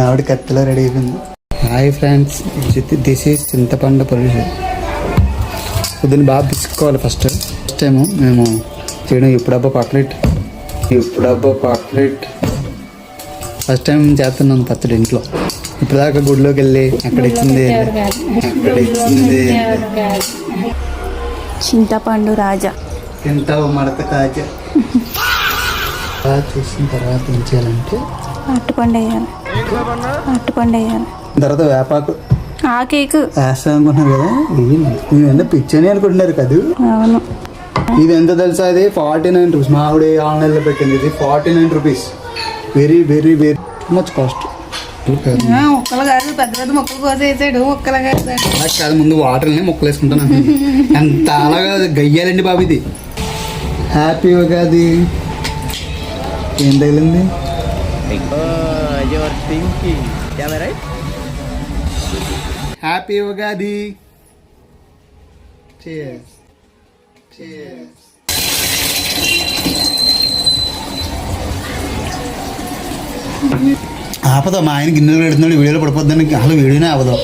ఆవిడ కత్తిలో రెడీ అయిపోయింది. Hi friends, this is చింతపండు పులుసు. పొద్దున్న బాగా పిసుకోవాలి. ఫస్ట్ టైము మేము చేయడం ఇప్పుడబ్బా పాక్లెట్. ఫస్ట్ టైం చేస్తున్నాను పచ్చడి ఇంట్లో. ఇప్పుడు దాకా గుడిలోకి వెళ్ళి అక్కడ ఇచ్చింది చింతపండు రాజా తింటావు మడత కాజా. చూసిన తర్వాత ఏం చేయాలంటే అట్టుపండు వేయాలి. తర్వాత వేపాకు ఆ కేక్ వేస్తాం అనుకుంటున్నారు కదా. ఇది ఎంత పిచ్చని అనుకుంటున్నారు కదా. అవును. ఇది ఎంత తెలుసా? ఇది 49 రూపీస్. మా ఆవిడ ఆన్లైన్లో పెట్టింది. ఇది 49 rupees. Very very very much cost. ముక్కలు కాదు, పెద్ద పెద్ద ముక్కలు కోసేసాడు. ముక్కలు కాదు, ముందు వాటర్ని ముక్కలు వేసుకుంటాను. ఎంత అలాగా గయ్యాలండి బాబు. ఇది హ్యాపీ ఉగాది. ఏం తగిలింది? హ్యాపీ ఉగాది. ఆపదా మా ఆయన గిన్నెలు పెడుతున్నాడు. వీడియోలో పడిపోద్దని అసలు వీడియోనే అవ్వదు.